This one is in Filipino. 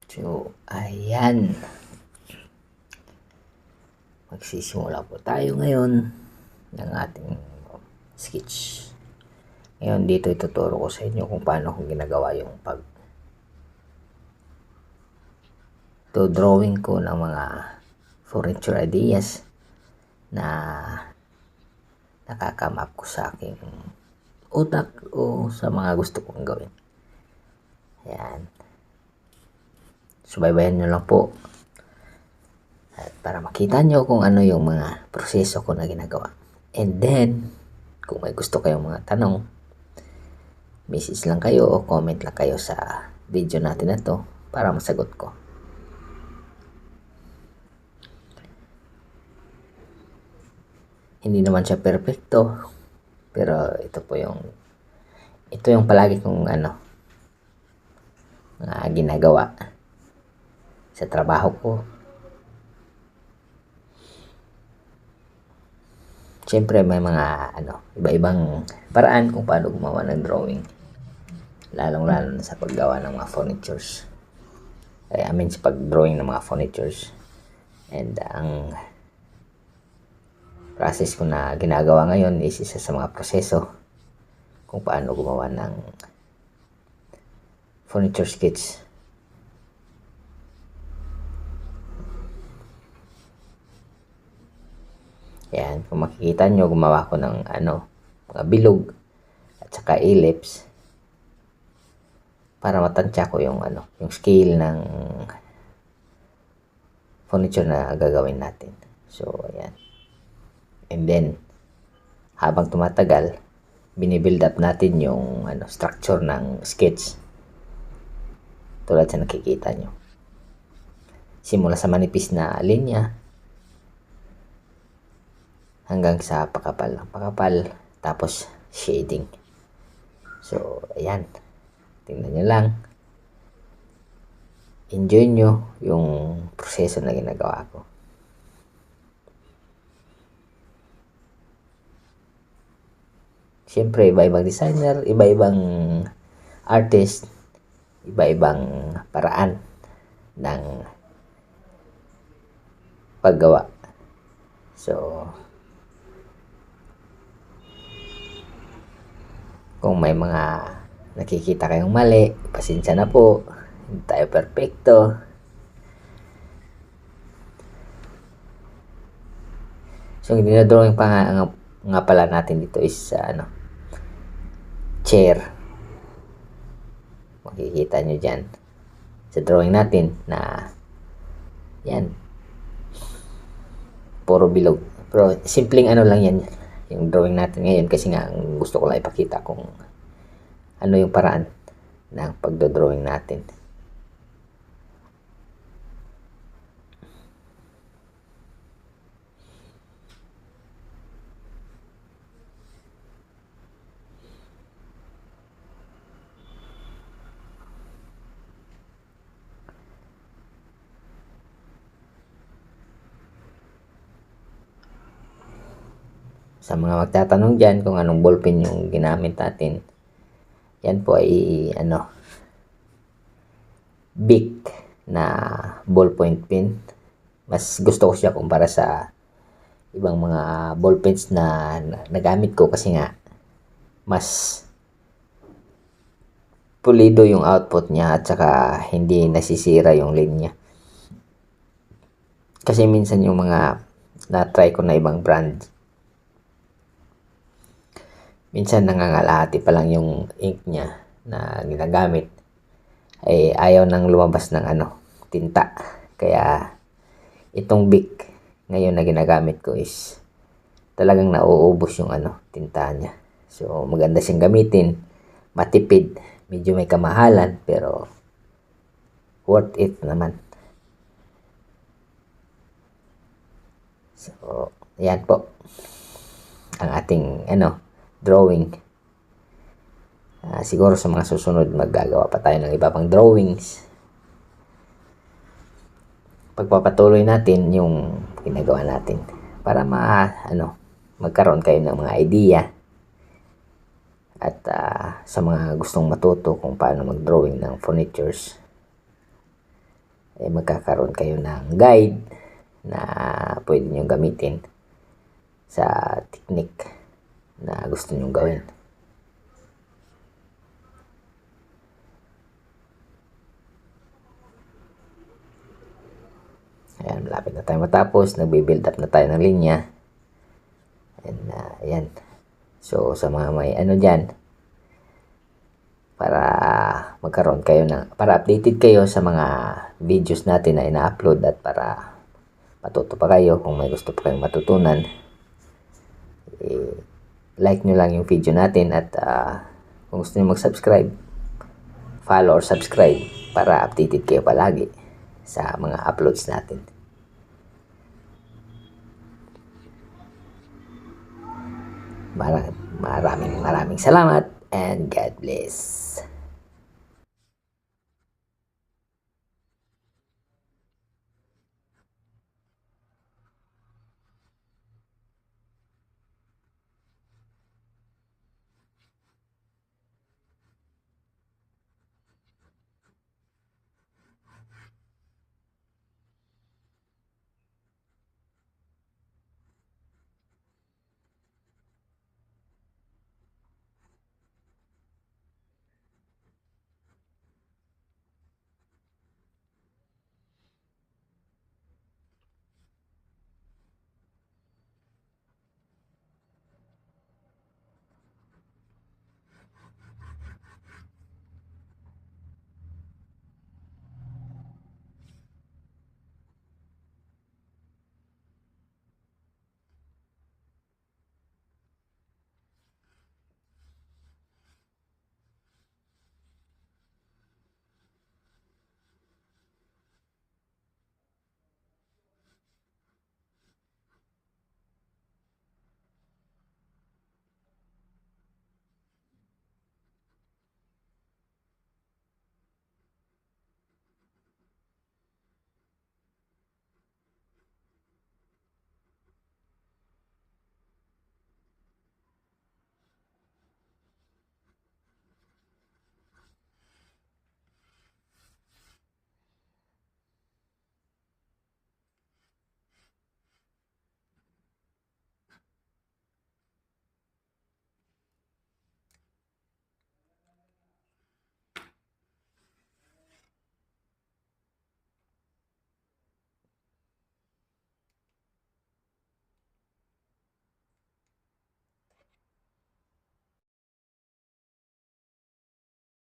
So, ayan. Magsisimula po tayo ngayon ng ating sketch. Ngayon, dito ituturo ko sa inyo kung paano ko ginagawa yung drawing ko ng mga furniture ideas na nakakamap ko sa aking utak o sa mga gusto kong gawin. Ayan. Subaybayan nyo lang po. At para makita nyo kung ano yung mga proseso ko na ginagawa. And then, kung may gusto kayong mga tanong, message lang kayo o comment lang kayo sa video natin na to para masagot ko. Hindi naman siya perfecto, pero ito yung palagi kong ginagawa sa trabaho ko. Siyempre may mga iba-ibang paraan kung paano gumawa ng drawing. Lalong-lalo na sa paggawa ng mga furnitures. Sa pag-drawing ng mga furnitures. And ang process ko na ginagawa ngayon is isa sa mga proseso kung paano gumawa ng furniture sketch. Yan, kung makikita nyo, gumawa ko ng mga bilog at saka ellipse para matansya ko yung scale ng furniture na gagawin natin. So, ayan. And then, habang tumatagal, binibuild up natin yung structure ng sketch. Tulad sa nakikita nyo. Simula sa manipis na linya hanggang sa pakapal, tapos shading. So, ayan. Tingnan nyo lang. Enjoy nyo yung proseso na ginagawa ko. Siyempre, iba-ibang designer, iba-ibang artist, iba-ibang paraan ng paggawa. So, kung may mga nakikita kayong mali, pasensya na po. Hindi tayo perfecto. So, yung dinadrawing pa nga pala natin dito is chair. Makikita nyo dyan sa drawing natin na yan. Puro bilog. Pero simpleng lang yan. Yung drawing natin ngayon kasi nga gusto ko lang ipakita kung ano yung paraan ng pagdodrawing natin. Sa mga magtatanong dyan kung anong ballpen yung ginamit natin, yan po ay Bic na ballpoint pen. Mas gusto ko siya kumpara sa ibang mga ballpens na nagamit ko kasi nga mas pulido yung output niya at saka hindi nasisira yung linya. Kasi minsan yung mga na-try ko na ibang brand, minsan nangangalahati pa lang yung ink niya na ginagamit, ay ayaw nang lumabas ng tinta. Kaya itong Bic ngayon na ginagamit ko is talagang nauubos yung tinta niya. So maganda siyang gamitin, matipid, medyo may kamahalan pero worth it naman. So yan po ang ating drawing. Siguro sa mga susunod maggagawa pa tayo ng iba pang drawings. Pagpapatuloy natin yung ginagawa natin para magkaroon kayo ng mga idea at sa mga gustong matuto kung paano mag-drawing ng furnitures, magkakaroon kayo ng guide na pwede nyo gamitin sa technique na gusto nyo gawin. Ayan, malapit na tayo matapos. Nagbe-build up na tayo ng linya. And ayan. So, sa mga may dyan, para magkaroon kayo para updated kayo sa mga videos natin na ina-upload, at para matuto pa kayo kung may gusto pa kayong matutunan, like nyo lang yung video natin, at kung gusto nyo mag-subscribe, follow or subscribe para updated kayo palagi sa mga uploads natin. Maraming salamat and God bless.